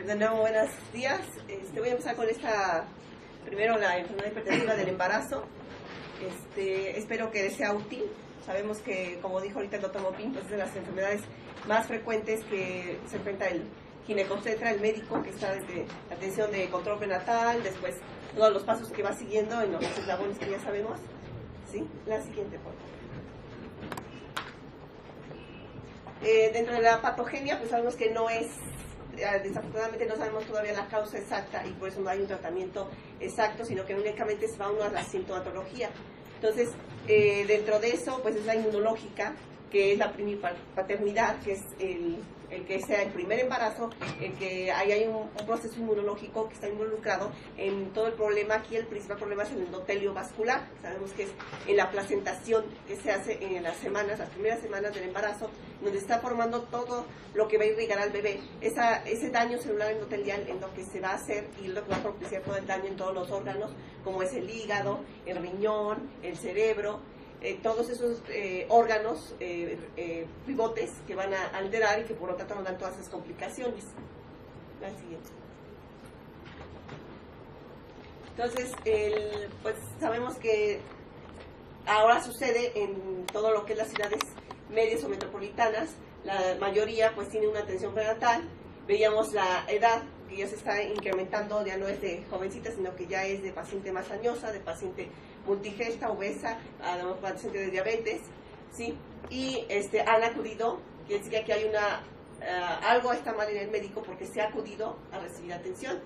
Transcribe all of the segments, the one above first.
De nuevo, buenos días. Voy a empezar con primero la enfermedad hipertensiva del embarazo. Espero que sea útil. Sabemos que, como dijo ahorita el doctor Mopin, pues es de las enfermedades más frecuentes que se enfrenta el ginecobstetra, el médico, que está desde la atención de control prenatal, después todos los pasos que va siguiendo en los eslabones que ya sabemos. ¿Sí? La siguiente, por favor. Dentro de la patogenia, pues sabemos que no es, desafortunadamente no sabemos todavía la causa exacta y por eso no hay un tratamiento exacto, sino que únicamente se va uno a la sintomatología. Entonces, dentro de eso, pues es la inmunológica, que es la primipaternidad, que es el que sea el primer embarazo, el que hay un proceso inmunológico que está involucrado en todo el problema. Aquí el principal problema es el endotelio vascular. Sabemos que es en la placentación que se hace en las primeras semanas del embarazo, donde está formando todo lo que va a irrigar al bebé. Ese daño celular endotelial en lo que se va a hacer y lo que va a propiciar todo el daño en todos los órganos, como es el hígado, el riñón, el cerebro, todos esos órganos pivotes que van a alterar y que por lo tanto nos dan todas esas complicaciones. La siguiente. Entonces, pues sabemos que ahora sucede en todo lo que es las ciudades medias o metropolitanas. La mayoría pues tiene una atención prenatal. Veíamos la edad que ya se está incrementando, ya no es de jovencita, sino que ya es de paciente más añosa, de paciente multigesta, obesa, además paciente de diabetes, ¿sí? Y han acudido, quiere decir que aquí hay algo está mal en el médico porque se ha acudido a recibir atención.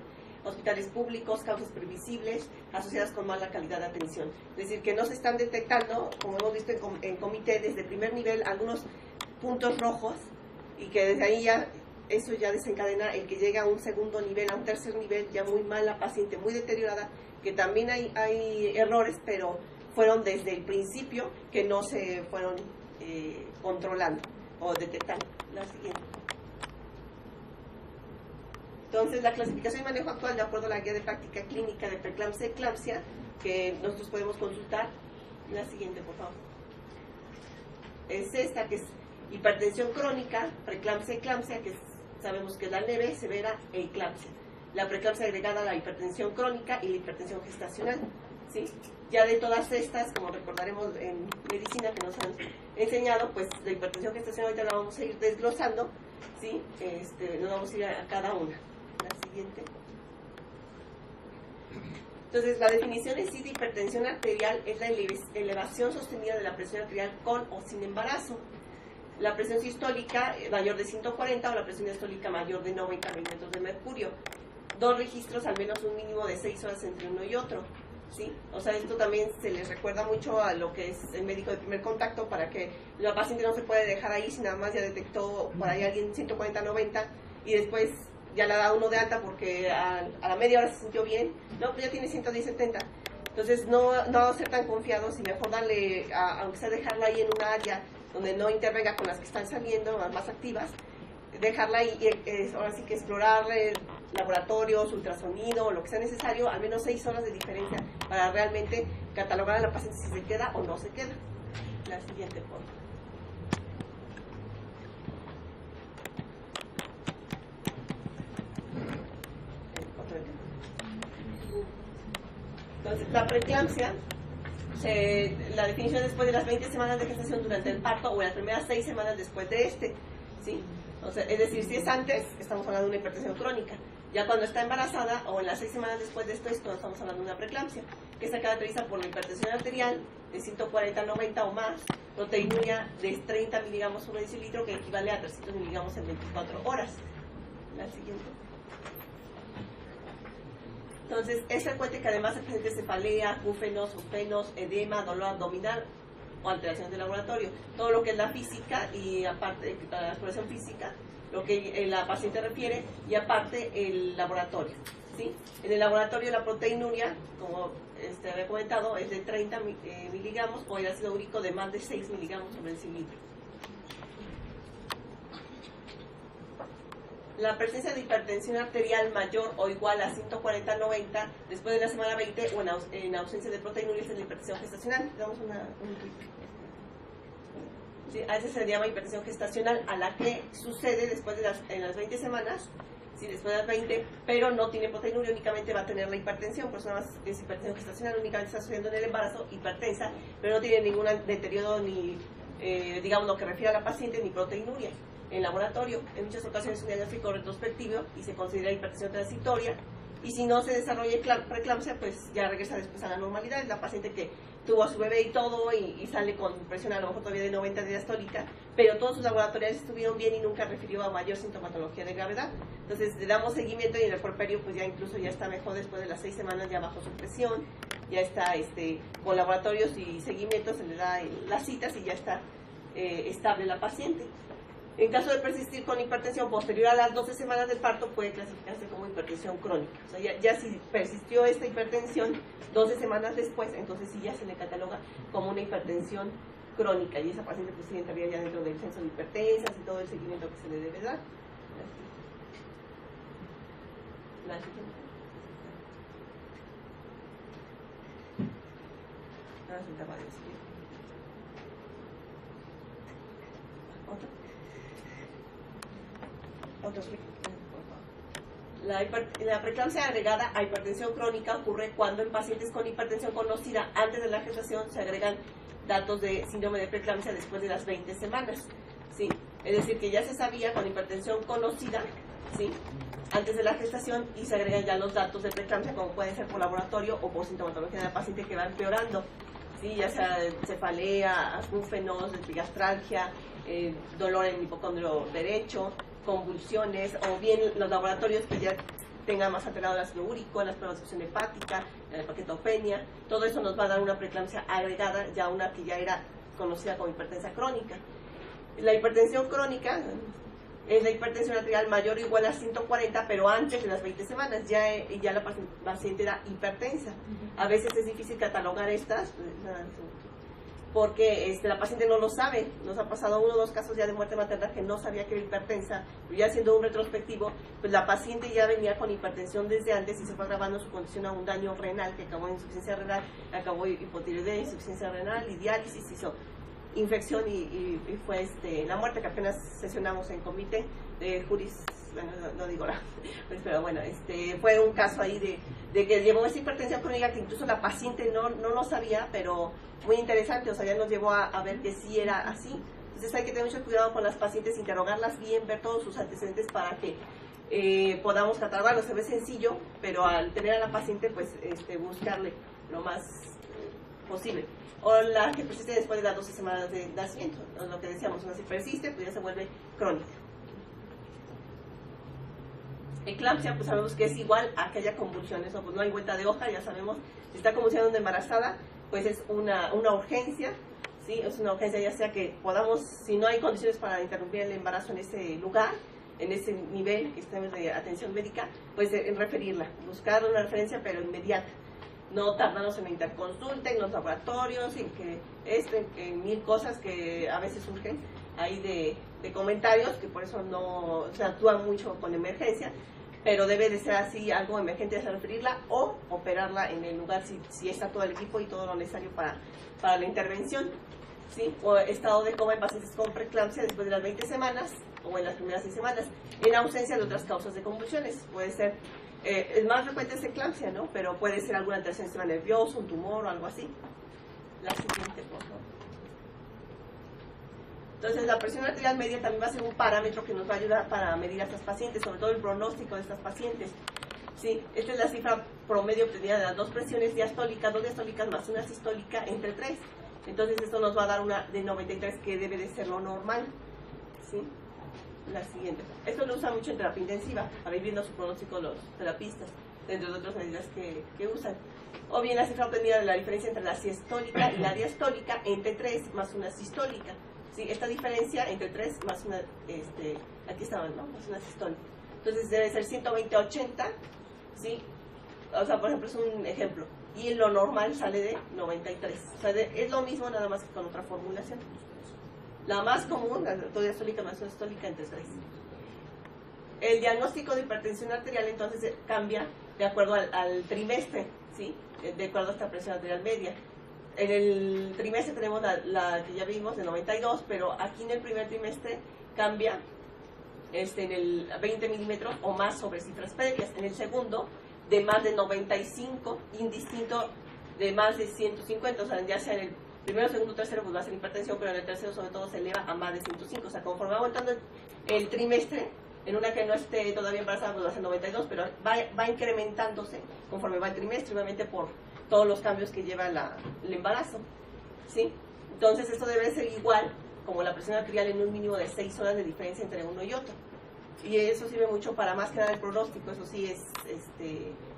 Hospitales públicos, causas previsibles, asociadas con mala calidad de atención. Es decir, que no se están detectando, como hemos visto en comité, desde el primer nivel, algunos puntos rojos, y que desde ahí eso ya desencadena el que llega a un segundo nivel, a un tercer nivel, ya muy mala paciente, muy deteriorada, que también hay errores, pero fueron desde el principio que no se fueron controlando o detectando. La siguiente. Entonces, la clasificación y manejo actual, de acuerdo a la guía de práctica clínica de preeclampsia y eclampsia, que nosotros podemos consultar. La siguiente, por favor. Es esta, que es hipertensión crónica, preeclampsia y eclampsia, que sabemos que es la leve, severa e eclampsia. La preeclampsia agregada a la hipertensión crónica y la hipertensión gestacional, ¿sí? Ya de todas estas, como recordaremos en medicina que nos han enseñado, pues la hipertensión gestacional ahorita la vamos a ir desglosando, ¿sí? Nos vamos a ir a cada una. La siguiente. Entonces, la definición en sí de hipertensión arterial es la elevación sostenida de la presión arterial con o sin embarazo. La presión sistólica mayor de 140 o la presión diastólica mayor de 90 milímetros de mercurio. 2 registros, al menos un mínimo de 6 horas entre uno y otro, ¿sí? O sea, esto también se les recuerda mucho a lo que es el médico de primer contacto, para que la paciente no se puede dejar ahí si nada más ya detectó por ahí alguien 140-90 y después ya la da uno de alta porque a la media hora se sintió bien. No, pues ya tiene 110-70. Entonces, no ser tan confiados y mejor darle, aunque sea dejarla ahí en una área donde no intervenga con las que están saliendo, las más activas, dejarla ahí, ahora sí que explorarle laboratorios, ultrasonido, lo que sea necesario, al menos 6 horas de diferencia para realmente catalogar a la paciente si se queda o no se queda. La siguiente, por favor. Entonces, la preeclampsia, la definición después de las 20 semanas de gestación durante el parto o en las primeras 6 semanas después de ¿sí? O sea, es decir, si es antes, estamos hablando de una hipertensión crónica. Ya cuando está embarazada o en las 6 semanas después de esto, estamos hablando de una preeclampsia, que se caracteriza por la hipertensión arterial de 140-90 o más, proteinuria de 30 miligramos sobre decilitro, que equivale a 300 miligramos en 24 horas. La siguiente. Entonces, es frecuente que además se presente cefalea, acúfenos, suspenos, edema, dolor abdominal o alteraciones de laboratorio. Todo lo que es la física y aparte la exploración física, lo que la paciente refiere, y aparte el laboratorio, ¿sí? En el laboratorio la proteinuria, como había comentado, es de 30 miligramos o el ácido úrico de más de 6 miligramos sobre decilitro. La presencia de hipertensión arterial mayor o igual a 140-90 después de la semana 20 o en ausencia de proteinuria es la hipertensión gestacional. Damos un ¿sí? A veces se llama hipertensión gestacional, a la que sucede después de en las 20 semanas, sí, después de las 20, pero no tiene proteinuria, únicamente va a tener la hipertensión, por eso nada más es hipertensión gestacional, únicamente está sucediendo en el embarazo, hipertensa, pero no tiene ningún deterioro ni, digamos, lo que refiere a la paciente, ni proteinuria. En laboratorio, en muchas ocasiones es un diagnóstico retrospectivo y se considera hipertensión transitoria, y si no se desarrolla preeclampsia, pues ya regresa después a la normalidad. Es la paciente que tuvo a su bebé y todo, y sale con presión a lo mejor todavía de 90 de diastólica, pero todos sus laboratorios estuvieron bien y nunca refirió a mayor sintomatología de gravedad. Entonces le damos seguimiento y en el puerperio pues ya incluso ya está mejor después de las 6 semanas, ya bajó su presión, ya está con laboratorios y seguimiento, se le da las citas y ya está estable la paciente. En caso de persistir con hipertensión posterior a las 12 semanas del parto, puede clasificarse como hipertensión crónica. O sea, ya si persistió esta hipertensión 12 semanas después, entonces sí ya se le cataloga como una hipertensión crónica, y esa paciente pues sí entraría ya dentro del censo de hipertensas y todo el seguimiento que se le debe dar. La siguiente. La preeclampsia agregada a hipertensión crónica ocurre cuando en pacientes con hipertensión conocida antes de la gestación se agregan datos de síndrome de preeclampsia después de las 20 semanas. ¿Sí? Es decir, que ya se sabía con hipertensión conocida, ¿sí?, antes de la gestación, y se agregan ya los datos de preeclampsia, como pueden ser por laboratorio o por sintomatología de la paciente, que va empeorando. ¿Sí? Ya sea cefalea, acúfenos, epigastralgia, dolor en el hipocondrio derecho, convulsiones, o bien los laboratorios que ya tengan más alterado el ácido úrico, la pruebas de succión hepática, la paquetopenia. Todo eso nos va a dar una preeclampsia agregada, ya una que ya era conocida como hipertensa crónica. La hipertensión crónica es la hipertensión arterial mayor o igual a 140, pero antes de las 20 semanas, ya la paciente era hipertensa. A veces es difícil catalogar estas, porque la paciente no lo sabe. Nos ha pasado 1 o 2 casos ya de muerte materna que no sabía que era hipertensa, pero ya haciendo un retrospectivo, pues la paciente ya venía con hipertensión desde antes y se fue agravando su condición a un daño renal que acabó en insuficiencia renal, acabó hipotiroidea, insuficiencia renal y diálisis, hizo infección y fue la muerte, que apenas sesionamos en comité de juris, bueno, no digo nada, pero bueno, fue un caso ahí de que llevó esa hipertensión crónica que incluso la paciente no lo sabía, pero muy interesante, o sea, ya nos llevó a ver que sí era así. Entonces hay que tener mucho cuidado con las pacientes, interrogarlas bien, ver todos sus antecedentes para que podamos catalogarlo. Se ve sencillo, pero al tener a la paciente, pues buscarle lo más posible. O la que persiste después de las 12 semanas de nacimiento, lo que decíamos, una si persiste, pues ya se vuelve crónica. Eclampsia, pues sabemos que es igual a que haya convulsiones, o pues no hay vuelta de hoja, ya sabemos, si está convulsionando embarazada, pues es una urgencia, ¿sí? Es una urgencia, ya sea que podamos, si no hay condiciones para interrumpir el embarazo en ese lugar, en ese nivel que estamos de atención médica, pues en referirla, buscar una referencia pero inmediata. No tardarnos en la interconsulta, en los laboratorios, en mil cosas que a veces surgen ahí de comentarios, que por eso no se actúa mucho con emergencia, pero debe de ser así, algo emergente, es referirla o operarla en el lugar si está todo el equipo y todo lo necesario para la intervención. ¿Sí? O estado de coma en pacientes con preeclampsia después de las 20 semanas o en las primeras 6 semanas, en ausencia de otras causas de convulsiones. Puede ser, el más frecuente es eclampsia, ¿no? Pero puede ser alguna alteración del sistema nervioso, un tumor o algo así. La siguiente, por favor. Entonces, la presión arterial media también va a ser un parámetro que nos va a ayudar para medir a estas pacientes, sobre todo el pronóstico de estas pacientes. Sí, esta es la cifra promedio obtenida de las 2 presiones diastólicas, 2 diastólicas más una sistólica entre 3. Entonces, esto nos va a dar una de 93, que debe de ser lo normal. ¿Sí? La siguiente. Esto lo usa mucho en terapia intensiva, para ir viendo su pronóstico los terapistas, entre otras medidas que usan. O bien la cifra obtenida de la diferencia entre la sistólica y la diastólica entre 3 más una sistólica. ¿Sí? Esta diferencia entre 3 más una, aquí estaban, ¿no? Más una sistólica. Entonces debe ser 120-80, ¿sí? O sea, por ejemplo, es un ejemplo. Y lo normal sale de 93. O sea, es lo mismo, nada más que con otra formulación. La más común, la diastólica más una sistólica entre 3. El diagnóstico de hipertensión arterial entonces cambia de acuerdo al trimestre, ¿sí? De acuerdo a esta presión arterial media. En el trimestre tenemos la que ya vimos de 92, pero aquí en el primer trimestre cambia en el 20 milímetros o más sobre cifras previas. En el segundo, de más de 95, indistinto de más de 150, o sea, ya sea en el primero, segundo, tercero, pues va a ser hipertensión, pero en el tercero sobre todo se eleva a más de 105, o sea, conforme va aumentando el trimestre, en una que no esté todavía embarazada, pues va a ser 92, pero va incrementándose conforme va el trimestre, obviamente por todos los cambios que lleva el embarazo, ¿sí? Entonces, esto debe ser igual como la presión arterial en un mínimo de 6 horas de diferencia entre uno y otro. Y eso sirve mucho para más que nada el pronóstico, eso sí es,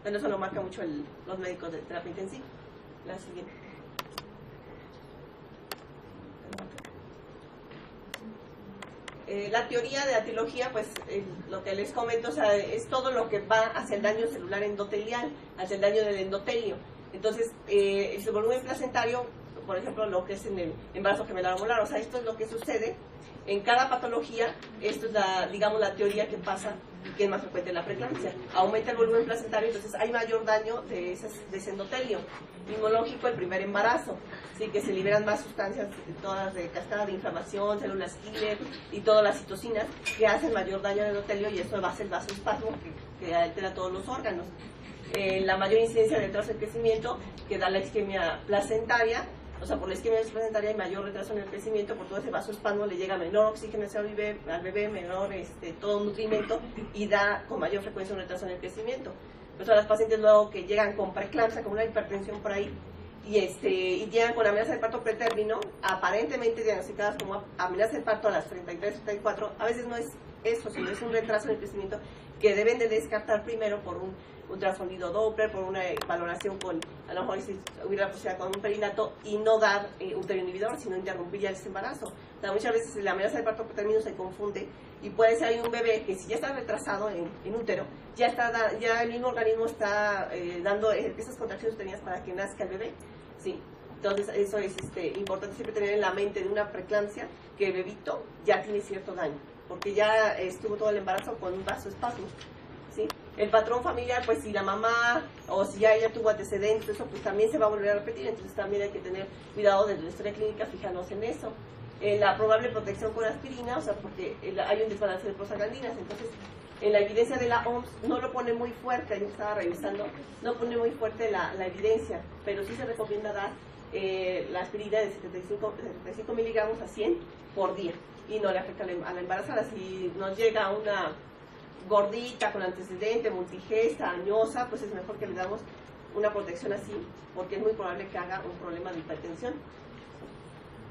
bueno, eso lo marca mucho los médicos de terapia intensiva. La siguiente. La teoría de la etiología, pues lo que les comento, o sea, es todo lo que va hacia el daño celular endotelial, hacia el daño del endotelio. Entonces, el volumen placentario, por ejemplo, lo que es en el embarazo gemelar o molar, o sea, esto es lo que sucede en cada patología. Esto es digamos, la teoría que pasa y que es más frecuente en la preeclampsia. Aumenta el volumen placentario, entonces hay mayor daño de ese endotelio. Inmunológico, el primer embarazo, ¿sí? Que se liberan más sustancias, todas de cascada de inflamación, células killer y todas las citocinas que hacen mayor daño al endotelio, y eso va a ser el vasoespasmo que altera todos los órganos. La mayor incidencia de retraso del crecimiento, que da la isquemia placentaria. O sea, por la isquemia placentaria hay mayor retraso en el crecimiento, por todo ese vasoespasmo le llega menor oxigenación al bebé, menor todo nutrimento, y da con mayor frecuencia un retraso en el crecimiento. Pues a las pacientes luego que llegan con preeclampsia, con una hipertensión por ahí, y llegan con amenaza de parto pretérmino, aparentemente diagnosticadas como amenaza de parto a las 33, 34, a veces no es eso, sino es un retraso en el crecimiento que deben de descartar primero por un ultrasonido Doppler, por una valoración con, a lo mejor si hubiera la posibilidad con un perinato, y no dar útero inhibidor, sino interrumpir ya ese embarazo. O sea, muchas veces la amenaza de parto pretérmino se confunde, y puede ser ahí un bebé que si ya está retrasado en útero, ya el mismo organismo está dando esas contracciones uterinas para que nazca el bebé, ¿sí? Entonces eso es importante siempre tener en la mente de una preeclampsia, que el bebito ya tiene cierto daño, porque ya estuvo todo el embarazo con un vasoespasmo, ¿sí? El patrón familiar, pues si la mamá o si ya ella tuvo antecedentes, eso pues también se va a volver a repetir, entonces también hay que tener cuidado desde la historia clínica, fijarnos en eso. La probable protección con aspirina, o sea, porque hay un desbalance de prostaglandinas, entonces en la evidencia de la OMS no lo pone muy fuerte, yo estaba revisando, no pone muy fuerte la evidencia, pero sí se recomienda dar la aspirina de 75 miligramos a 100 por día, y no le afecta a la embarazada. Si nos llega una gordita con antecedente, multigesta, añosa, pues es mejor que le damos una protección así, porque es muy probable que haga un problema de hipertensión.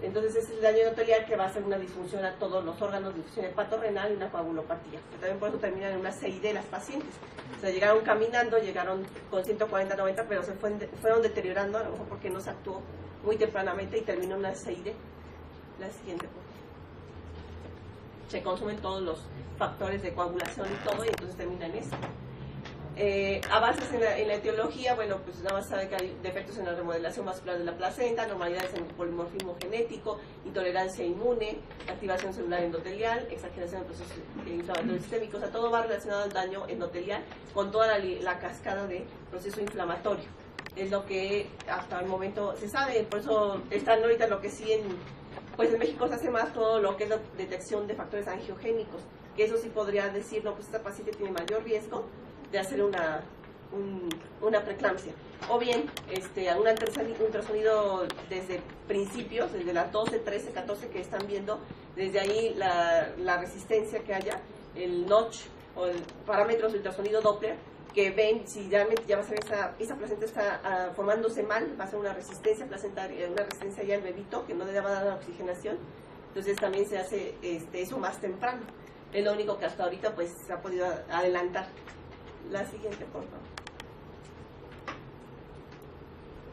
Entonces ese es el daño endotelial, que va a hacer una disfunción a todos los órganos, disfunción hepatorenal y una coagulopatía, que también por eso terminan en una CID las pacientes. O sea, llegaron caminando, llegaron con 140, 90, pero se fueron deteriorando, a lo mejor porque no se actuó muy tempranamente, y terminó en una CID. La siguiente, por favor. Se consumen todos los factores de coagulación y todo, y entonces termina en eso. Avances en la etiología, bueno, pues nada más sabe que hay defectos en la remodelación vascular de la placenta, anormalidades en el polimorfismo genético, intolerancia inmune, activación celular endotelial, exageración de procesos inflamatorios sistémicos, o sea, todo va relacionado al daño endotelial con toda la cascada de proceso inflamatorio. Es lo que hasta el momento se sabe, por eso están ahorita lo que sí pues en México se hace más todo lo que es la detección de factores angiogénicos, que eso sí podría decir, no, pues esta paciente tiene mayor riesgo de hacer una preeclampsia. O bien, un ultrasonido desde principios, desde las 12, 13, 14 que están viendo, desde ahí la resistencia que haya, el notch o el parámetros de ultrasonido Doppler, que ven si realmente ya va a ser esa placenta está formándose mal, va a ser una resistencia placentaria, una resistencia ya al bebito, que no le va a dar la oxigenación. Entonces también se hace eso más temprano. Es lo único que hasta ahorita pues se ha podido adelantar. La siguiente, por favor.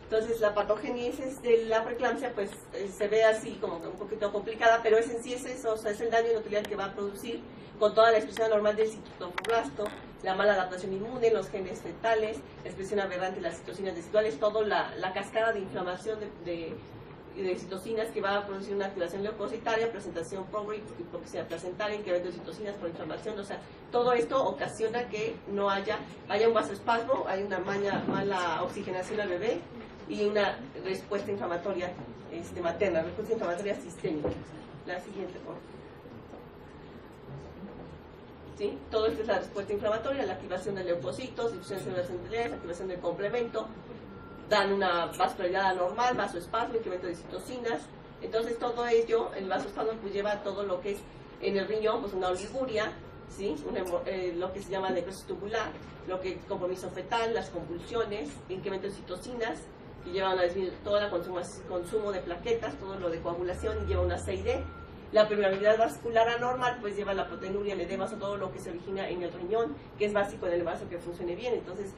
Entonces la patogénesis de la preeclampsia pues se ve así como un poquito complicada, pero en sí es eso, o sea, es el daño endotelial que va a producir con toda la expresión anormal del citofiblasto, la mala adaptación inmune, los genes fetales, la expresión aberrante de las citocinas residuales, toda la cascada de inflamación de citocinas que va a producir una activación leucocitaria, presentación hipoxia placentaria, incremento de citocinas por inflamación. O sea, todo esto ocasiona que no haya un vasoespasmo, hay una mala oxigenación al bebé y una respuesta inflamatoria materna, respuesta inflamatoria sistémica. La siguiente, por favor. ¿sí? Todo esto es la respuesta inflamatoria, la activación de leucocitos, difusión de células endoteliales, activación del complemento, dan una vascularidad anormal, vasoespasmo, incremento de citocinas. Entonces todo ello, el vasoespasmo pues lleva todo lo que es en el riñón, pues una oliguria, ¿sí? Lo que se llama necrosis tubular, lo que es compromiso fetal, las convulsiones, incremento de citocinas, que llevan a disminuir todo el consumo de plaquetas, todo lo de coagulación, y lleva una CID. La permeabilidad vascular anormal pues lleva la proteinuria, el edema, todo lo que se origina en el riñón, que es básico en el vaso que funcione bien. Entonces,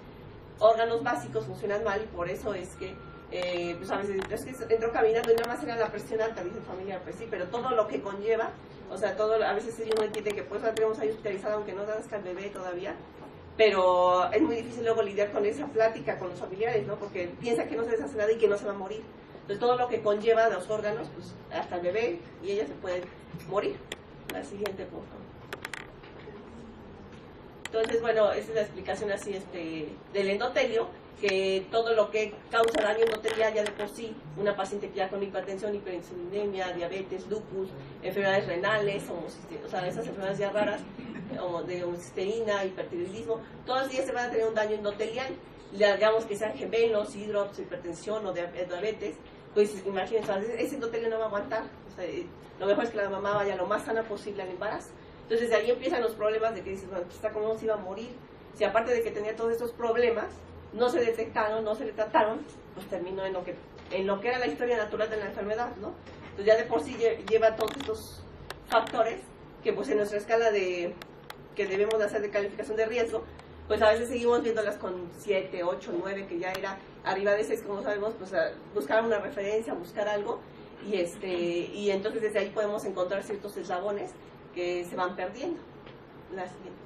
órganos básicos funcionan mal, y por eso es que pues a veces es que entró caminando y nada más era la presión alta, dice el familiar, pues sí, pero todo lo que conlleva, o sea, todo, a veces uno entiende que pues la tenemos ahí hospitalizada aunque no nazca el bebé todavía, pero es muy difícil luego lidiar con esa plática con los familiares, ¿no? Porque piensa que no se les hace nada y que no se va a morir. Entonces todo lo que conlleva a los órganos, pues hasta el bebé y ella se pueden morir. La siguiente, por favor. Entonces, bueno, esa es la explicación así del endotelio, que todo lo que causa daño endotelial ya de por sí, una paciente que ya con hipertensión, hiperinsulinemia, diabetes, lupus, enfermedades renales, o sea, esas enfermedades ya raras, de homocisteína, hipertiroidismo, todas ellas se van a tener un daño endotelial, digamos que sean gemelos, hidrops, hipertensión o diabetes, pues imagínense, ese endotelio no va a aguantar, o sea, lo mejor es que la mamá vaya lo más sana posible al embarazo. Entonces de ahí empiezan los problemas de que dices, bueno, pues cómo se iba a morir, si aparte de que tenía todos estos problemas, no se detectaron, no se le trataron, pues terminó en lo que era la historia natural de la enfermedad, ¿no? Entonces ya de por sí lleva todos estos factores que pues en nuestra escala que debemos de hacer de calificación de riesgo, pues a veces seguimos viéndolas con 7, 8, 9, que ya era arriba de 6, como sabemos, pues buscar una referencia, buscar algo, y entonces desde ahí podemos encontrar ciertos eslabones que se van perdiendo. La siguiente.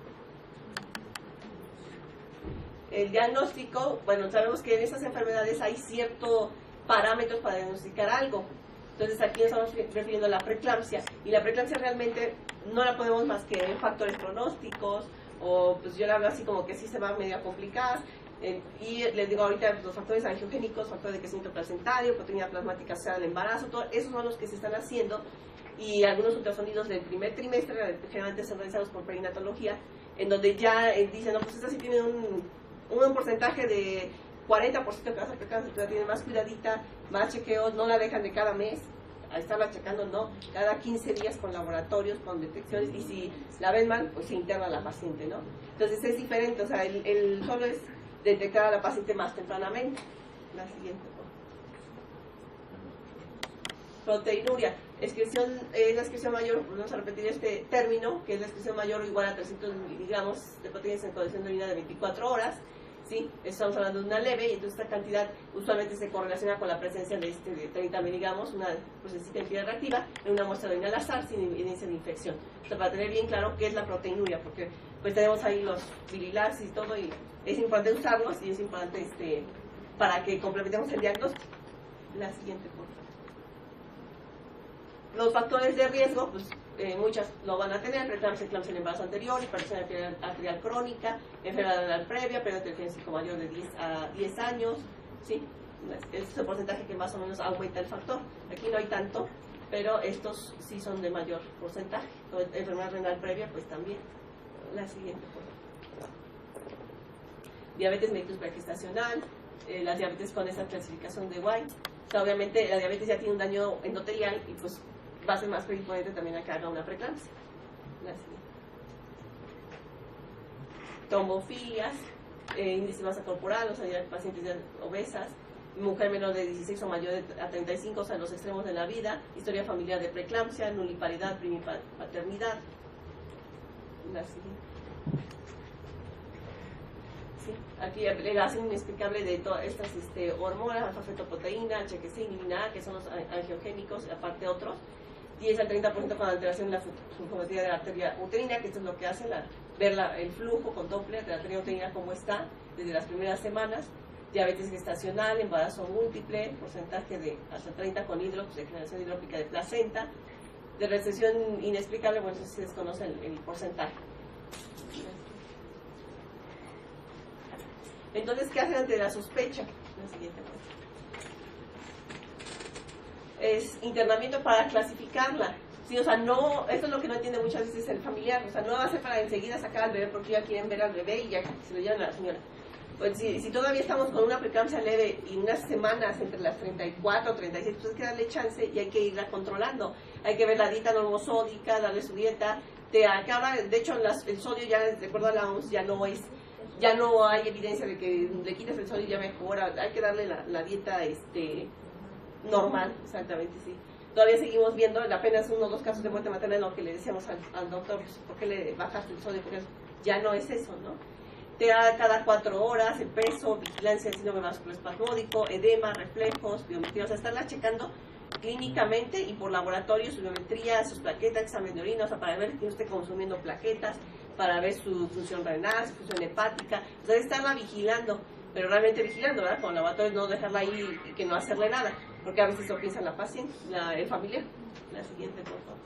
El diagnóstico, bueno, sabemos que en esas enfermedades hay ciertos parámetros para diagnosticar algo. Entonces aquí nos estamos refiriendo a la preeclampsia, y la preeclampsia realmente no la podemos más que en factores pronósticos, o pues yo la hablo así como que sí se va medio a complicar, y les digo ahorita los factores angiogénicos, factores de crecimiento placentario, proteína plasmática asociada al embarazo, esos son los que se están haciendo, y algunos ultrasonidos del primer trimestre, generalmente son realizados por perinatología, en donde ya dicen, no, pues esta sí tiene un porcentaje de 40% que va a ser preeclampsia, tiene más cuidadita, más chequeos, no la dejan de cada mes, a estarla checando, no, cada 15 días con laboratorios, con detecciones, y si la ven mal, pues se interna a la paciente, ¿no? Entonces es diferente, o sea, el solo es detectar a la paciente más tempranamente. La siguiente, proteinuria, la excreción mayor, vamos a repetir este término, que es la excreción mayor o igual a 300 miligramos de proteínas en condición de orina de 24 horas, ¿sí? Estamos hablando de una leve, y entonces esta cantidad usualmente se correlaciona con la presencia de 30 miligramos, una procesita entidad reactiva, en una muestra de orina al azar sin evidencia de infección. Entonces, para tener bien claro qué es la proteinuria, porque pues tenemos ahí los bililares y todo, y es importante usarlos, y es importante para que complementemos el diagnóstico. La siguiente, por favor. Los factores de riesgo, pues muchas lo van a tener: preeclampsia, eclampsia en el embarazo anterior, hipertensión arterial crónica, enfermedad renal previa, periodo genético mayor de 10 a 10 años, ¿sí? Es el porcentaje que más o menos aumenta el factor. Aquí no hay tanto, pero estos sí son de mayor porcentaje. Enfermedad renal previa, pues también. La siguiente, por favor. Diabetes mellitus pregestacional, las diabetes con esa clasificación de White. O sea, obviamente la diabetes ya tiene un daño endotelial, y pues va a ser más predisponente también a que haga una preeclampsia. La siguiente. Trombofilias, índice de masa corporal, o sea, ya pacientes ya obesas, mujer menor de 16 o mayor a 35, o sea, los extremos de la vida, historia familiar de preeclampsia, nuliparidad, primipaternidad. La siguiente. Sí, aquí elevación inexplicable de todas estas hormonas, alfa-fetoproteína, HCG, inhibina A, que son los angiogénicos, aparte otros, 10 al 30% con alteración en la flujometría de la arteria uterina, que esto es lo que hace ver el flujo con Doppler de la arteria uterina como está desde las primeras semanas. Diabetes gestacional, embarazo múltiple, porcentaje de hasta 30 con hidrops, de generación hidrópica de placenta. De recesión inexplicable, bueno, eso se desconoce el porcentaje. Entonces, ¿qué hacen ante la sospecha? La siguiente parte. Es internamiento para clasificarla. Sí, o sea, no, esto es lo que no entiende muchas veces el familiar, o sea, no va a ser para enseguida sacar al bebé porque ya quieren ver al bebé y ya se lo llevan a la señora. Pues si todavía estamos con una preeclampsia leve y unas semanas entre las 34 o 36, pues hay que darle chance y hay que irla controlando. Hay que ver la dieta normosódica, darle su dieta. Que ahora, de hecho, el sodio ya, de acuerdo a la OMS, ya no hay evidencia de que le quites el sodio y ya mejora. Hay que darle la dieta normal, exactamente, sí. Todavía seguimos viendo, apenas 1 o 2 casos de muerte materna, en lo que le decíamos al doctor, pues, ¿por qué le bajaste el sodio? Porque ya no es eso, ¿no? Te da cada 4 horas el peso, vigilancia del síndrome vasculoespasmódico, edema, reflejos, biometría, o sea, estarla checando clínicamente y por laboratorio, su biometría, sus plaquetas, examen de orina, o sea, para ver que no esté consumiendo plaquetas, para ver su función renal, su función hepática, o sea, estarla vigilando, pero realmente vigilando, ¿verdad? Con laboratorio, no dejarla ahí y que no hacerle nada, porque a veces eso piensa la paciente, el familiar. La siguiente, por favor.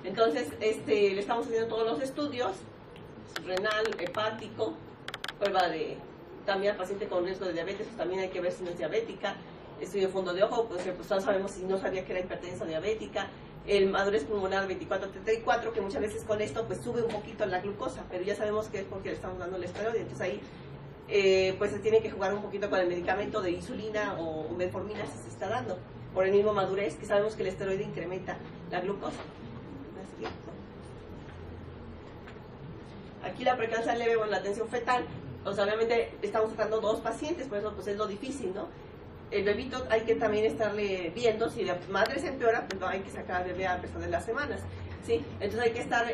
Entonces, le estamos haciendo todos los estudios, renal, hepático, prueba de también al paciente con riesgo de diabetes, pues también hay que ver si no es diabética, estudio de fondo de ojo, pues todos sabemos si no sabía que era hipertensa diabética, el madurez pulmonar 24-34, que muchas veces con esto pues sube un poquito la glucosa, pero ya sabemos que es porque le estamos dando el esteroide, entonces ahí pues se tiene que jugar un poquito con el medicamento de insulina o metformina si se está dando, por el mismo madurez, que sabemos que el esteroide incrementa la glucosa. Aquí la preeclampsia leve, bueno, la atención fetal, o sea, obviamente estamos tratando 2 pacientes, por eso pues es lo difícil, ¿no? El bebito hay que también estarle viendo, si la madre se empeora, pues no hay que sacar al bebé a pesar de las semanas, ¿sí? Entonces hay que estar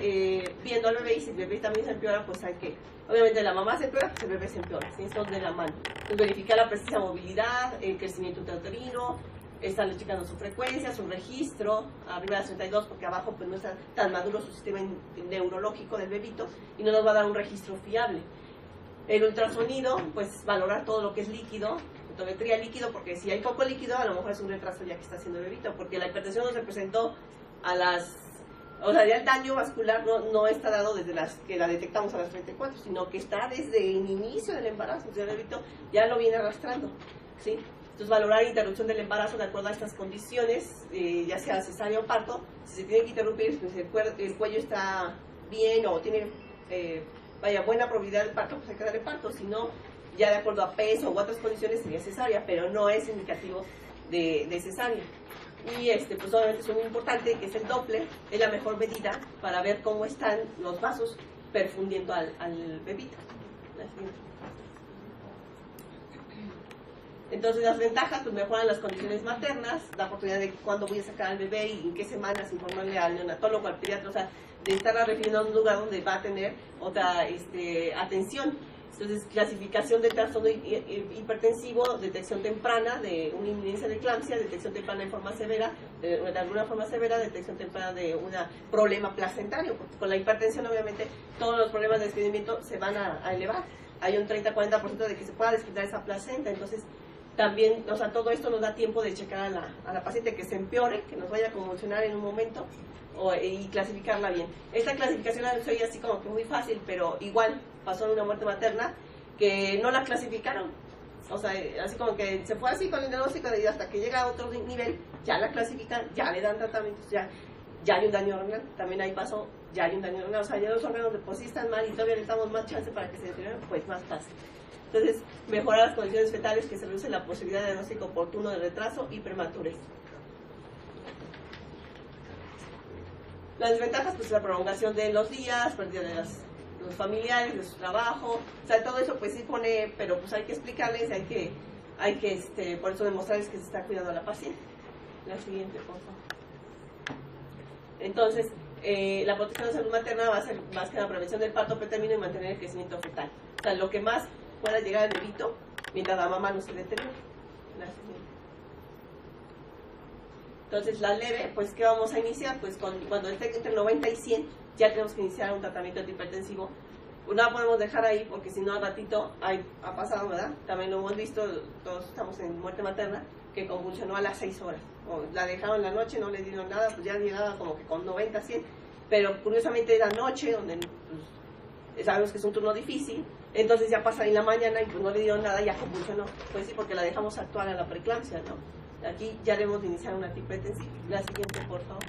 viendo al bebé y si el bebé también se empeora, pues hay que, obviamente la mamá se empeora, pues el bebé se empeora, ¿sí? Son de la mano. Entonces verificar la precisa movilidad, el crecimiento uterino, estarle checando su frecuencia, su registro, arriba de las 32, porque abajo pues no está tan maduro su sistema neurológico del bebito y no nos va a dar un registro fiable. El ultrasonido, pues valorar todo lo que es líquido, fotometría líquido, porque si hay poco líquido, a lo mejor es un retraso ya que está haciendo el bebito, porque la hipertensión no se presentó o sea, ya el daño vascular no está dado desde que la detectamos a las 34, sino que está desde el inicio del embarazo, o sea, el bebito ya lo viene arrastrando, ¿sí? Entonces, valorar interrupción del embarazo de acuerdo a estas condiciones, ya sea cesárea o parto. Si se tiene que interrumpir, pues el cuello está bien o tiene buena probabilidad del parto, pues hay que darle parto. Si no, ya de acuerdo a peso u otras condiciones sería cesárea, pero no es indicativo de cesárea. Y pues obviamente es muy importante, que es el Doppler, es la mejor medida para ver cómo están los vasos perfundiendo al bebito. Entonces las ventajas, pues mejoran las condiciones maternas, la oportunidad de cuándo voy a sacar al bebé y en qué semanas, informarle al neonatólogo, al pediatra, o sea, de estarla refiriendo a un lugar donde va a tener otra atención. Entonces, clasificación de trastorno hipertensivo, detección temprana de una inminencia de eclampsia, detección temprana de forma severa, de alguna forma severa, detección temprana de un problema placentario, porque con la hipertensión obviamente todos los problemas de desprendimiento se van a elevar. Hay un 30-40% de que se pueda desquitar esa placenta, entonces también, o sea, todo esto nos da tiempo de checar a la paciente que se empeore, que nos vaya a convulsionar en un momento y clasificarla bien. Esta clasificación soy así como que muy fácil, pero igual pasó en una muerte materna que no la clasificaron. O sea, así como que se fue así con el diagnóstico y hasta que llega a otro nivel, ya la clasifican, ya le dan tratamientos, ya hay un daño renal, también ahí pasó, ya hay un daño renal, o sea, ya los órganos de por sí están mal y todavía le damos más chance para que se deterioren, pues más fácil. Entonces, mejorar las condiciones fetales, que se reduce la posibilidad de diagnóstico oportuno de retraso y prematurez. Las desventajas, pues la prolongación de los días, pérdida de los familiares, de su trabajo, o sea, todo eso pues sí pone, pero pues hay que explicarles, hay que por eso demostrarles que se está cuidando a la paciente. La siguiente, por favor. Entonces, la protección de salud materna va a ser más que la prevención del parto pretérmino y mantener el crecimiento fetal. O sea, lo que más pueda llegar al bebito mientras la mamá no se deteriore. La siguiente. Entonces, la leve, pues, ¿qué vamos a iniciar? Pues cuando esté entre 90 y 100, ya tenemos que iniciar un tratamiento antihipertensivo. No la podemos dejar ahí porque si no al ratito ha pasado, ¿verdad? También lo hemos visto, todos estamos en muerte materna, que convulsionó a las 6 horas. O la dejaron en la noche, no le dieron nada, pues ya llegaba como que con 90, 100. Pero curiosamente era noche, donde pues, sabemos que es un turno difícil, entonces ya pasa en la mañana y pues no le dieron nada, ya convulsionó. Pues sí, porque la dejamos actuar a la preeclampsia, ¿no? Aquí ya debemos de iniciar una antihipertensiva. La siguiente, por favor.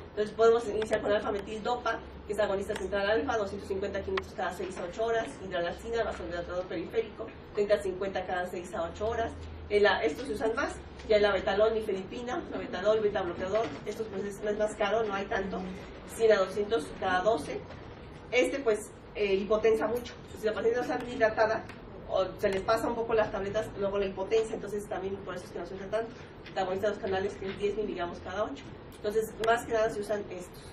Entonces podemos iniciar con alfa-metil-dopa, que es agonista central alfa, 250-500 cada 6 a 8 horas, hidralazina, vasodilatador periférico, 30-50 cada 6 a 8 horas. Estos se usan más, ya la betalol, nifedipina, la betalol, beta-bloqueador, estos pues es más caro, no hay tanto, 100 a 200 cada 12. Pues hipotensa mucho, si la paciente no está bien hidratada, o se les pasa un poco las tabletas, luego la hipotensa, entonces también por eso es que no se usa tanto. La agonista de los canales, que es 10 miligramos cada 8. Entonces, más que nada se usan estos.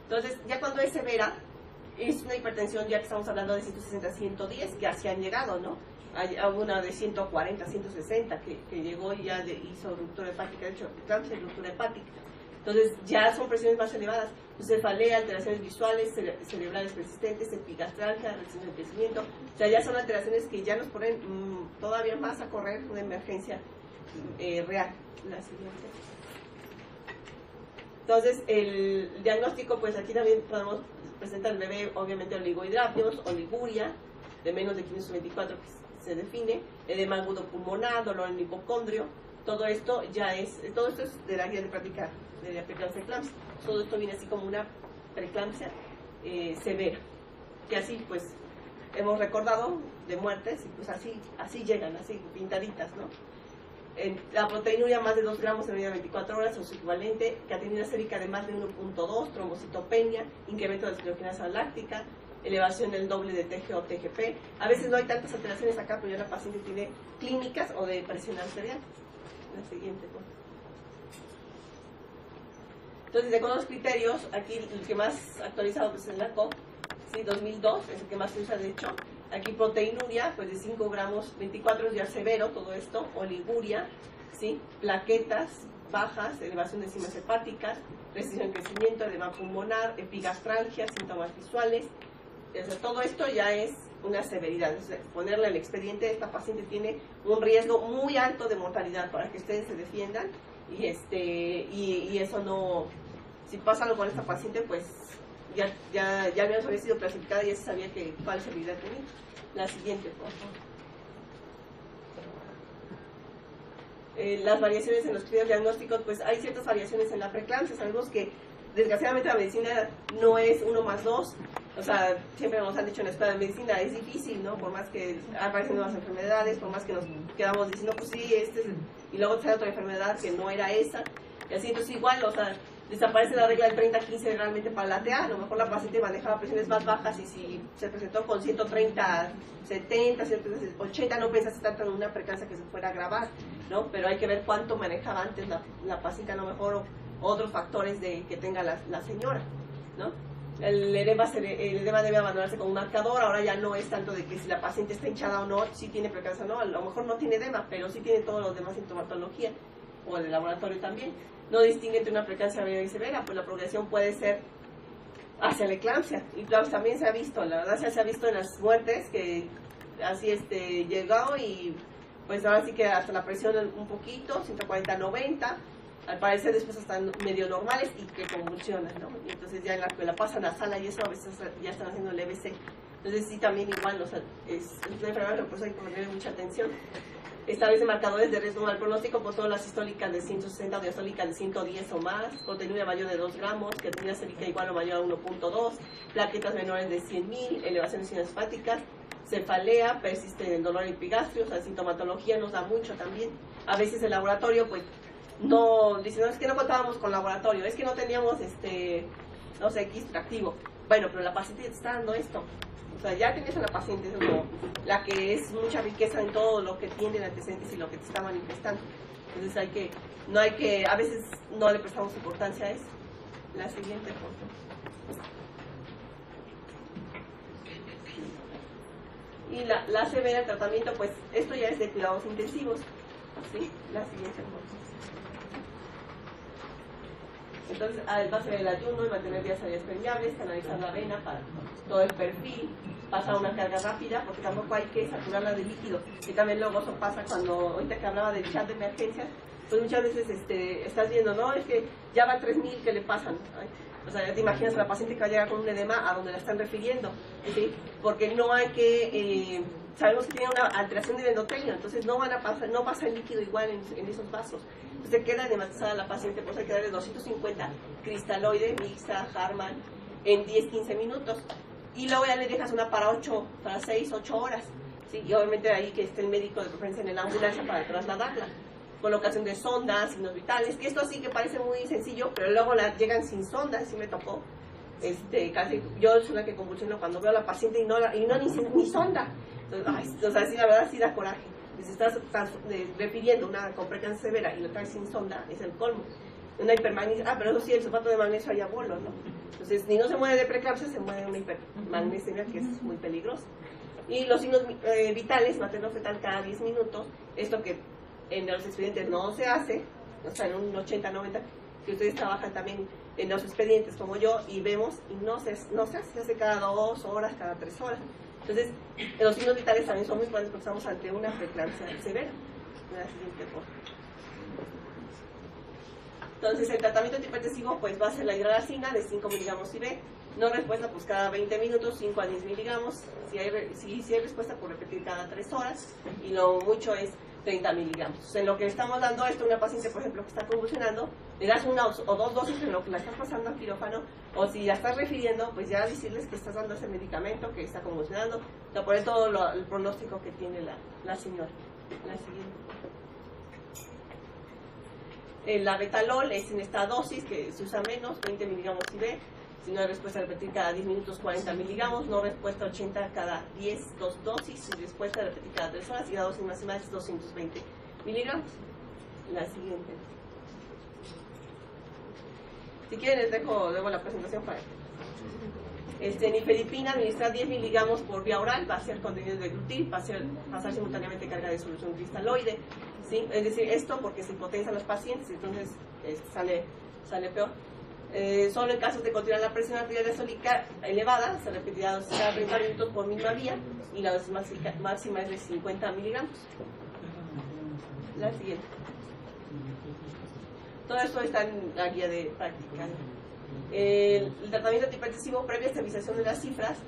Entonces, ya cuando es severa, es una hipertensión, ya que estamos hablando de 160 a 110, que así han llegado, ¿no? Hay una de 140 a 160 que llegó y ya hizo ruptura hepática, de hecho, cáncer, ruptura hepática. Entonces, ya son presiones más elevadas. Cefalea, alteraciones visuales, cerebrales persistentes, epigastralgia, restricción del crecimiento. O sea, ya son alteraciones que ya nos ponen todavía más a correr una emergencia real. La siguiente. Entonces, el diagnóstico, pues aquí también podemos presentar al bebé, obviamente, oligohidrapios, oliguria, de menos de 524 que se define, edema agudo pulmonar, dolor en hipocondrio. Todo esto es de la guía de práctica de la preeclampsia. Todo esto viene así como una preeclampsia severa, que así pues hemos recordado de muertes y pues así llegan, así pintaditas, ¿no? La proteinuria más de 2 gramos en medida de 24 horas o su equivalente, catequina sérica de más de 1.2, trombocitopenia, incremento de la esclerogenasa láctica, elevación del doble de TG o TGP. A veces no hay tantas alteraciones acá, pero ya la paciente tiene clínicas o de presión arterial. La siguiente, pues. Entonces, de acuerdo a los criterios, aquí el que más actualizado pues, es la COP, ¿sí? 2002, es el que más se usa de hecho. Aquí proteinuria, pues de 5 gramos, 24 ya severo, todo esto, oliguria, ¿sí? Plaquetas bajas, elevación de enzimas hepáticas, restricción de crecimiento, edema pulmonar, epigastralgia, síntomas visuales. O sea, todo esto ya es una severidad. O sea, ponerle el expediente, esta paciente tiene un riesgo muy alto de mortalidad para que ustedes se defiendan y eso no, si pasa algo con esta paciente, pues ya había sido clasificada y ya se sabía cuál severidad tenía. La siguiente, por favor. Las variaciones en los criterios diagnósticos, pues hay ciertas variaciones en la preeclampsia. Sabemos que desgraciadamente la medicina no es 1 más 2, o sea, siempre nos han dicho en la escuela de medicina, es difícil, ¿no? Por más que aparecen nuevas enfermedades, por más que nos quedamos diciendo, pues sí, y luego sale otra enfermedad que no era esa, y así, entonces igual, o sea, desaparece la regla del 30-15 realmente para la TA. A lo mejor la paciente manejaba presiones más bajas y si se presentó con 130, 70, 80, no pensaste tanto en una preeclampsia que se fuera a agravar, ¿no? Pero hay que ver cuánto manejaba antes la paciente, a lo mejor, o otros factores que tenga la señora, ¿no? El edema debe abandonarse como un marcador. Ahora ya no es tanto de que si la paciente está hinchada o no, si tiene preeclampsia o no, a lo mejor no tiene edema, pero sí tiene todos los demás sintomatología, o el laboratorio también. No distingue entre una preeclampsia breve y severa, pues la progresión puede ser hacia la eclampsia. Y claro, también se ha visto, la verdad se ha visto en las muertes que así llegó y pues ahora sí que hasta la presión un poquito, 140-90, al parecer después están medio normales y que convulsionan, ¿no? Y entonces ya en la pasan a sala y eso a veces ya están haciendo el EBC. Entonces sí, también igual, o sea, es una enfermedad, pero por eso hay que ponerle mucha atención. Establece marcadores de riesgo mal pronóstico por todas las sistólicas de 160 o diastólicas de 110 o más, proteinuria mayor de 2 gramos, creatinina sérica igual o mayor a 1.2, plaquetas menores de 100.000, elevación de enzimas hepáticas, cefalea, persiste en el dolor epigastrio, o sea, sintomatología nos da mucho también. A veces el laboratorio, pues, no, dicen, no, es que no contábamos con laboratorio, es que no teníamos, no sé, extractivo. Bueno, pero la paciente te está dando esto. O sea, ya tienes a la paciente, es como la que es mucha riqueza en todo lo que tiene en antecedentes y lo que te está manifestando. Entonces a veces no le prestamos importancia a eso. La siguiente foto. Y la severa, el tratamiento, pues esto ya es de cuidados intensivos. ¿Sí? La siguiente foto. Entonces, va a ser el ayuno y mantener vías aéreas permeables, canalizar la vena para todo el perfil, pasar una carga rápida, porque tampoco hay que saturarla de líquido. Y también luego eso pasa cuando, ahorita que hablaba del chat de emergencias, pues muchas veces estás viendo, ¿no? Es que ya va 3.000 que le pasan. O sea, ya te imaginas a la paciente que va a llegar con un edema a donde la están refiriendo, ¿sí? Porque no hay que, sabemos que tiene una alteración del endotelio, entonces no pasa el líquido igual en esos vasos. Entonces queda edematizada la paciente, por eso hay que darle 250 cristaloide, mixta, Harman, en 10-15 minutos. Y luego ya le dejas una para 6, 8 horas. ¿Sí? Y obviamente ahí que esté el médico de preferencia en la ambulancia para trasladarla. Colocación de sondas, signos vitales, que esto sí que parece muy sencillo, pero luego llegan sin sondas, sí me tocó. Casi, yo soy la que convulsiono cuando veo a la paciente y no ni sonda. Entonces, o sea, sí, la verdad sí da coraje. Si estás refiriendo una comprecancia severa y lo traes sin sonda, es el colmo. Una hipermagnesemia, pero eso sí, el sulfato de magnesio hay a bolos, ¿no? Entonces, ni no se muere de preeclampsia, se muere de una hipermagnesemia, que es muy peligrosa. Y los signos vitales, materno-fetal cada 10 minutos, esto que en los expedientes no se hace, o sea, en un 80-90, que ustedes trabajan también en los expedientes como yo, y vemos, y no se hace cada 2 horas, cada 3 horas. Entonces, los signos vitales también son muy importantes porque estamos ante una preeclampsia severa. La siguiente foto. Entonces, el tratamiento antihipertensivo pues va a ser la hidralazina de 5 miligramos IV. No respuesta, pues cada 20 minutos, 5 a 10 miligramos. Si hay respuesta, por repetir cada 3 horas. Y lo mucho es 30 miligramos. Entonces, en lo que estamos dando esto a una paciente, por ejemplo, que está convulsionando, le das una o 2 dosis en lo que la estás pasando al quirófano, o si la estás refiriendo, pues ya decirles que estás dando ese medicamento, que está convulsionando, por todo el pronóstico que tiene la señora. La siguiente. La betalol es en esta dosis, que se usa menos, 20 miligramos IV. Si no hay respuesta, repetir cada 10 minutos 40 miligramos, no respuesta 80 cada 10, 2 dosis, si respuesta repetir cada 3 horas, y la dosis máxima es 220 miligramos. La siguiente. Si quieren les dejo luego la presentación para nifedipina administrar 10 miligramos por vía oral, va a ser contenido de glutil, va a pasar simultáneamente carga de solución cristaloide, ¿sí? Es decir, esto porque se hipotensan los pacientes, entonces sale peor. Solo en casos de continuar la presión arterial diastólica elevada, se repetirá cada 30 minutos por misma vía, y la dosis máxima es de 50 miligramos. La siguiente. Todo esto está en la guía de práctica. El tratamiento antihipertensivo previa estabilización de las cifras,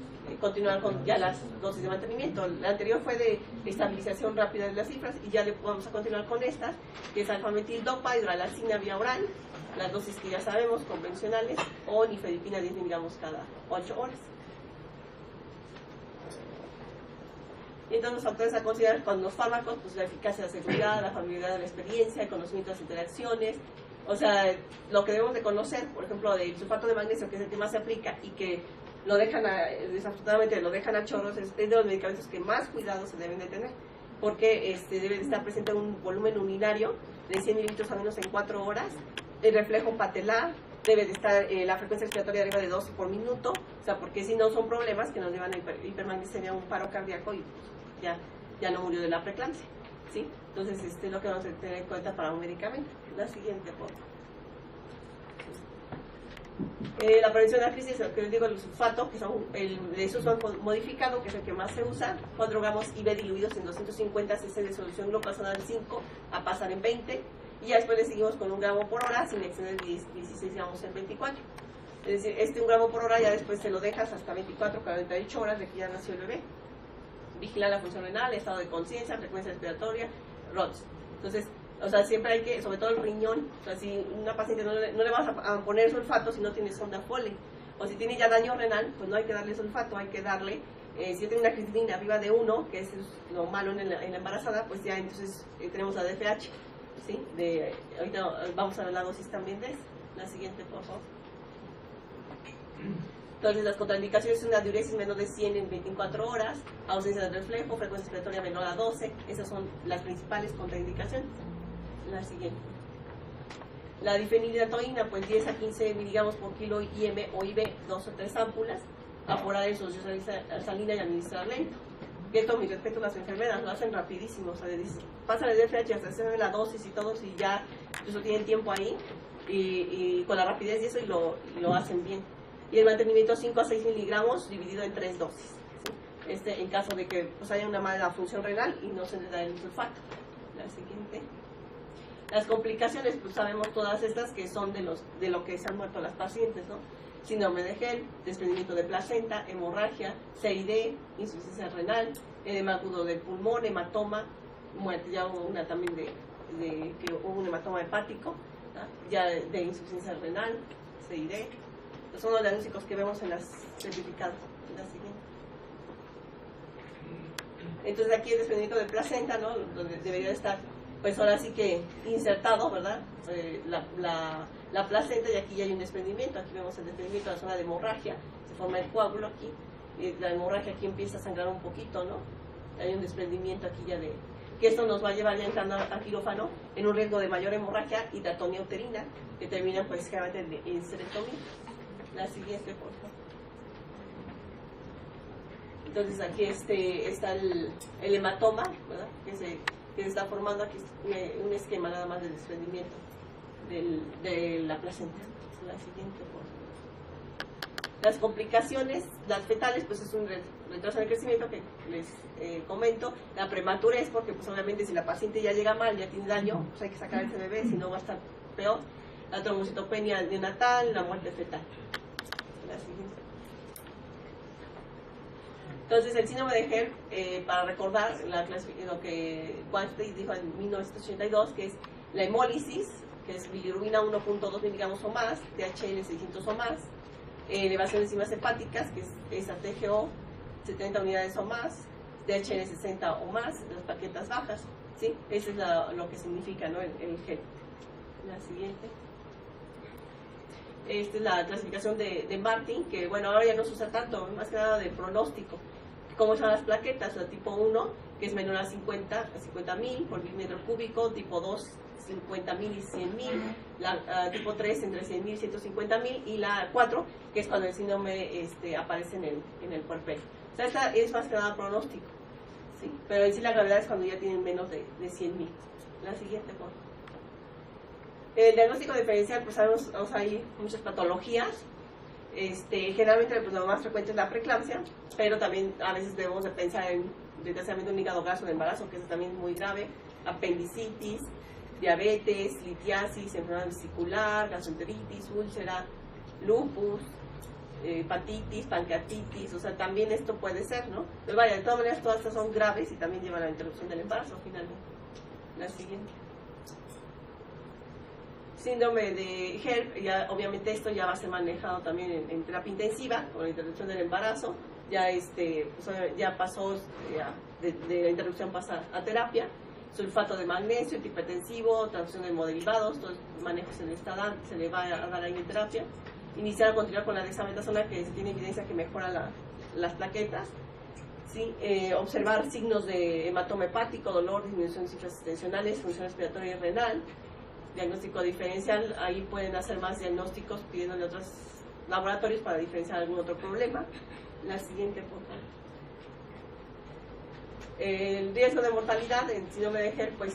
continuar con ya las dosis de mantenimiento. La anterior fue de estabilización rápida de las cifras, y ya vamos a continuar con estas, que es alfametil-dopa, hidralazina vía oral, las dosis que ya sabemos, convencionales, o nifedipina 10 miligramos cada 8 horas. Y entonces los factores a considerar con los fármacos, pues la eficacia, la seguridad, la familiaridad de la experiencia, el conocimiento de las interacciones. O sea, lo que debemos de conocer, por ejemplo, del sulfato de magnesio, que es el que más se aplica y que desafortunadamente lo dejan a chorros, es de los medicamentos que más cuidado se deben de tener, porque debe de estar presente un volumen urinario de 100 mililitros al menos en 4 horas, el reflejo patelar, debe de estar la frecuencia respiratoria arriba de 12 por minuto, o sea, porque si no son problemas que nos llevan a hipermagnesemia, un paro cardíaco, y pues, ya no murió de la preeclampsia, ¿sí? Entonces, es lo que vamos a tener en cuenta para un medicamento. La siguiente foto. La prevención de la crisis, lo que les digo, el sulfato, que son el sulfato modificado, que es el que más se usa, 4 gramos IV diluidos en 250 cc de solución glucosanal 5 a pasar en 20, y ya después le seguimos con 1 gramo por hora sin exceder 16 gramos en 24. Es decir, 1 gramo por hora ya después se lo dejas hasta 24, 48 horas de que ya nació el bebé. Vigilar la función renal, estado de conciencia, frecuencia respiratoria, ROTS. Entonces, o sea, siempre hay que, sobre todo el riñón, o sea, si una paciente no le vas a poner sulfato si no tiene sonda Foley, o si tiene ya daño renal, pues no hay que darle sulfato, hay que darle, si tiene una creatinina arriba de 1, que es lo malo en la embarazada, pues ya entonces tenemos la DFH, ¿sí? Ahorita vamos a ver la dosis también de eso. La siguiente, por favor. Entonces, las contraindicaciones son una diuresis menor de 100 en 24 horas, ausencia de reflejo, frecuencia respiratoria menor a 12, esas son las principales contraindicaciones. La siguiente. La difenilatoína, pues 10 a 15 miligramos por kilo IM o IV, 2 o 3 ámpulas, apurar en solución salina y administrar lento. Que esto, mi respeto, las enfermeras lo hacen rapidísimo, o sea, pasan el DFH hasta hacer la dosis y todo, y ya incluso tienen tiempo ahí, y con la rapidez y eso, y lo hacen bien. Y el mantenimiento 5 a 6 miligramos dividido en 3 dosis, ¿sí? En caso de que pues, haya una mala función renal y no se le da el sulfato. La siguiente. Las complicaciones, pues sabemos todas estas que son de lo que se han muerto las pacientes, ¿no? síndrome de Hell, desprendimiento de placenta, hemorragia, CID, insuficiencia renal, edema agudo del pulmón, hematoma, muerte, ya hubo una también que hubo un hematoma hepático, ¿no? Ya de insuficiencia renal, CID. Estos son los diagnósticos que vemos en las certificados. La siguiente. Entonces aquí el desprendimiento de placenta, ¿no? Donde debería estar, pues ahora sí que insertado, ¿verdad? La placenta, y aquí ya hay un desprendimiento. Aquí vemos el desprendimiento de la zona de hemorragia, se forma el coágulo aquí, y la hemorragia aquí empieza a sangrar un poquito, ¿no? Hay un desprendimiento aquí ya que esto nos va a llevar ya entrando a quirófano en un riesgo de mayor hemorragia y hidratonía uterina, que termina pues generalmente en histerectomía. La siguiente, por favor. Entonces aquí está el hematoma, ¿verdad? Que se está formando aquí un esquema nada más de desprendimiento de la placenta. La siguiente, por favor. Las complicaciones, las fetales, pues es un retraso en el crecimiento que les comento. La prematurez, porque pues obviamente si la paciente ya llega mal, ya tiene daño, pues hay que sacar a ese bebé, si no va a estar peor. La trombocitopenia neonatal, la muerte fetal. La siguiente. Entonces el síndrome de Hell, para recordar lo que Weinstein dijo en 1982, que es la hemólisis, que es bilirrubina 1.2 miligramos o más, DHL 600 o más, elevación de enzimas hepáticas, que es esa TGO 70 unidades o más, DHL 60 o más, las plaquetas bajas, ¿sí? Eso es lo que significa, ¿no? el Hell. La siguiente. Esta es la clasificación de Martin, que bueno, ahora ya no se usa tanto, más que nada de pronóstico. ¿Cómo son las plaquetas? La tipo 1, que es menor a 50.000 por milímetro cúbico, tipo 2, 50.000 y 100.000, la tipo 3 entre 100.000 y 150.000, y la 4, que es cuando el síndrome aparece en el puerperio. O sea, esta es más que nada pronóstico, ¿sí? Pero en sí la gravedad es cuando ya tienen menos de 100.000. La siguiente, por favor. El diagnóstico diferencial, pues sabemos, hay muchas patologías. Generalmente pues, lo más frecuente es la preeclampsia, pero también a veces debemos de pensar en desgraciadamente un hígado graso de embarazo, que es también muy grave, apendicitis, diabetes, litiasis, enfermedad vesicular, gastroenteritis, úlcera, lupus, hepatitis, pancreatitis, o sea, también esto puede ser, ¿no? Pero vaya, de todas maneras todas estas son graves y también llevan a la interrupción del embarazo finalmente. La siguiente. Síndrome de HELP, ya, obviamente esto ya va a ser manejado también en terapia intensiva, con la interrupción del embarazo, ya, pues, ya pasó, de la interrupción pasa a terapia, sulfato de magnesio, antihipertensivo, transfusión de hemoderivados, todo el manejo se le va a dar ahí en terapia. Iniciar o continuar con la dexametasona, que tiene evidencia que mejora las plaquetas. ¿Sí? Observar signos de hematoma hepático, dolor, disminución de cifras extensionales, función respiratoria y renal. Diagnóstico diferencial, ahí pueden hacer más diagnósticos pidiéndole a otros laboratorios para diferenciar algún otro problema. La siguiente, por favor. El riesgo de mortalidad en síndrome de HELP, pues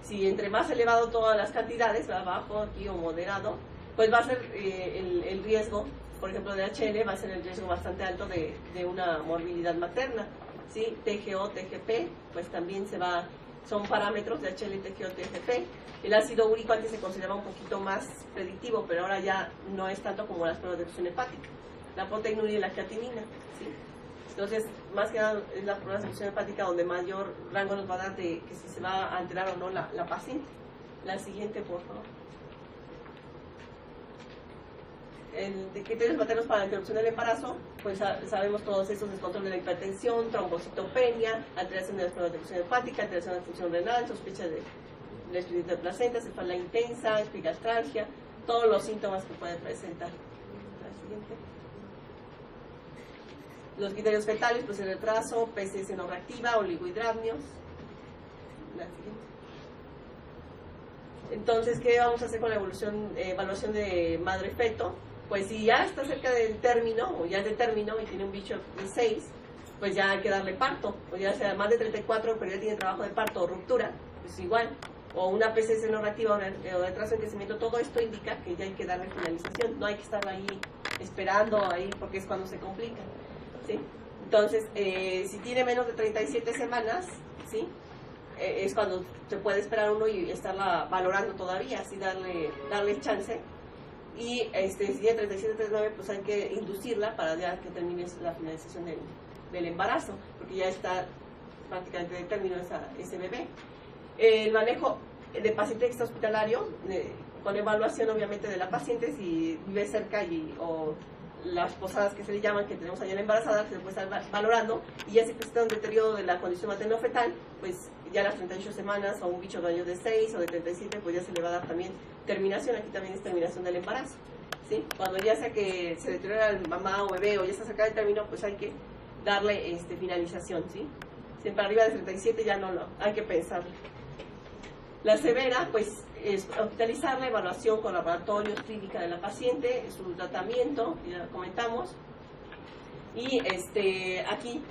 si entre más elevado todas las cantidades, bajo aquí o moderado, pues va a ser el riesgo, por ejemplo de HL, va a ser el riesgo bastante alto de una morbilidad materna. ¿Sí? TGO, TGP, pues también son parámetros de HL, TGO, TGP. El ácido úrico antes se consideraba un poquito más predictivo, pero ahora ya no es tanto como las pruebas de función hepática. La proteinúria y la creatinina, ¿sí? Entonces, más que nada es la prueba de función hepática donde mayor rango nos va a dar de que si se va a alterar o no la paciente. La siguiente, por favor. De criterios maternos para la interrupción del embarazo, pues sabemos todos estos: descontrol de la hipertensión, trombocitopenia, alteración de las pruebas de función hepática, alteración de la función renal, sospecha de desprendimiento de placenta, cefalea intensa, epigastralgia, todos los síntomas que puede presentar. La siguiente. Los criterios fetales, pues el retraso, PCS no reactiva, oligohidramnios. La siguiente. Entonces, ¿qué vamos a hacer con la evaluación de madre-feto? Pues si ya está cerca del término, o ya es de término y tiene un bicho de 6, pues ya hay que darle parto, o ya sea más de 34, pero ya tiene trabajo de parto o ruptura, pues igual, o una PCS no reactiva o retraso en crecimiento. Todo esto indica que ya hay que darle finalización, no hay que estar ahí esperando ahí porque es cuando se complica, ¿sí? Entonces, si tiene menos de 37 semanas, ¿sí? Es cuando se puede esperar uno y estarla valorando todavía, así darle chance y si tiene 37, 39, pues hay que inducirla para ya que termine la finalización del embarazo, porque ya está prácticamente de término ese bebé. El manejo de paciente extrahospitalario, con evaluación obviamente de la paciente, si vive cerca o las posadas que se le llaman, que tenemos allá en la embarazada, se le puede estar valorando, y ya si presenta un deterioro de la condición materno-fetal, pues ya las 38 semanas, o un bicho de años de 6 o de 37, pues ya se le va a dar también terminación. Aquí también es terminación del embarazo, ¿sí? Cuando ya sea que se deteriora el mamá o bebé, o ya está cerca del término, pues hay que darle finalización, ¿sí? Siempre arriba de 37 ya no hay que pensarlo. La severa, pues, es hospitalizarla, evaluación con laboratorios, clínica de la paciente, su tratamiento, ya lo comentamos. Y aquí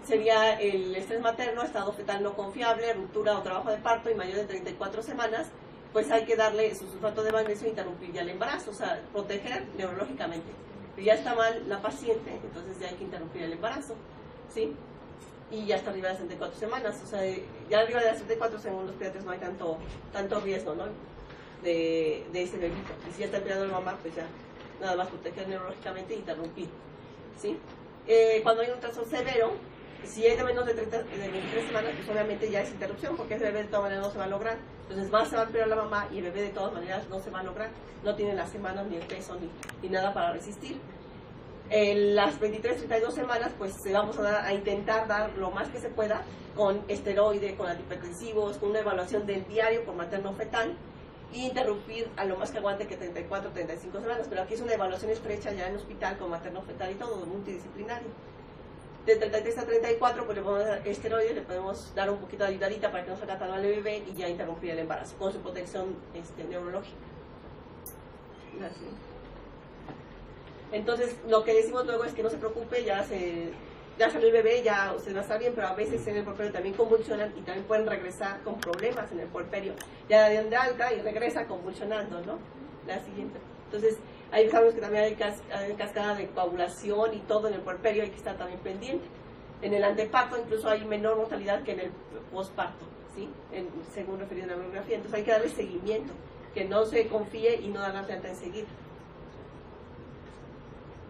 sería el estrés materno, estado fetal no confiable, ruptura o trabajo de parto y mayor de 34 semanas, pues hay que darle su sulfato de magnesio e interrumpir ya el embarazo, o sea, proteger neurológicamente. Pero ya está mal la paciente, entonces ya hay que interrumpir el embarazo, ¿sí? Y ya está arriba de las 64 semanas, o sea, ya arriba de las 64, según los pediatras, no hay tanto riesgo, ¿no?, de ese bebito. Y si ya está empleando la mamá, pues ya nada más proteger neurológicamente e interrumpir, ¿sí? Cuando hay un trastorno severo, si hay de menos de 23 semanas, pues obviamente ya es interrupción, porque ese bebé de todas maneras no se va a lograr. Entonces más se va a empeorar la mamá y el bebé de todas maneras no se va a lograr, no tiene las semanas, ni el peso, ni nada para resistir. En las 23, 32 semanas, pues vamos a intentar dar lo más que se pueda con esteroide, con antihipertensivos, con una evaluación del diario por materno-fetal, y interrumpir a lo más que aguante, que 34, 35 semanas. Pero aquí es una evaluación estrecha ya en hospital con materno-fetal y todo, multidisciplinario. De 33 a 34, pues le podemos dar esteroides, le podemos dar un poquito de ayudadita para que no salga tan mal el bebé y ya interrumpir el embarazo con su protección neurológica. Gracias. Entonces, lo que decimos luego es que no se preocupe, ya salió el bebé, ya usted va a estar bien, pero a veces en el puerperio también convulsionan y también pueden regresar con problemas en el puerperio. Ya dan de alta y regresa convulsionando, ¿no? La siguiente. Entonces, ahí sabemos que también hay cascada de coagulación y todo en el puerperio, hay que estar también pendiente. En el anteparto incluso hay menor mortalidad que en el posparto, ¿sí? Según referido en la bibliografía. Entonces hay que darle seguimiento, que no se confíe y no darle de alta enseguida.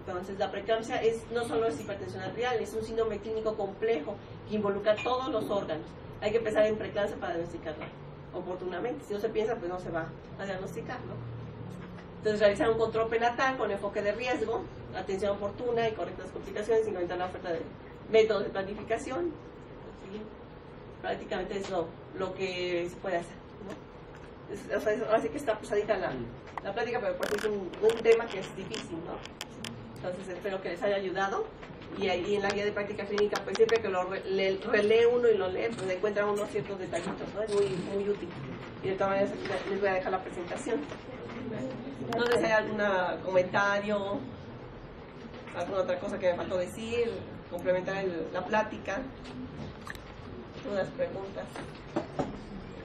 Entonces, la preeclampsia no solo es hipertensión arterial, es un síndrome clínico complejo que involucra todos los órganos. Hay que pensar en preeclampsia para diagnosticarla oportunamente. Si no se piensa, pues no se va a diagnosticar, ¿no? Entonces, realizar un control prenatal con enfoque de riesgo, atención oportuna y correctas complicaciones, incrementar la oferta de métodos de planificación. ¿Sí? Prácticamente es lo que se puede hacer, ¿no? O sea, así que está pesadita la plática, pero por es un tema que es difícil, ¿no? Entonces espero que les haya ayudado, y ahí en la guía de práctica clínica, pues siempre que lo relee uno y lo lee, pues encuentra unos ciertos detallitos, ¿no? Es muy útil, y de todas maneras les voy a dejar la presentación. No sé si hay algún comentario, alguna otra cosa que me faltó decir, complementar la plática, unas preguntas.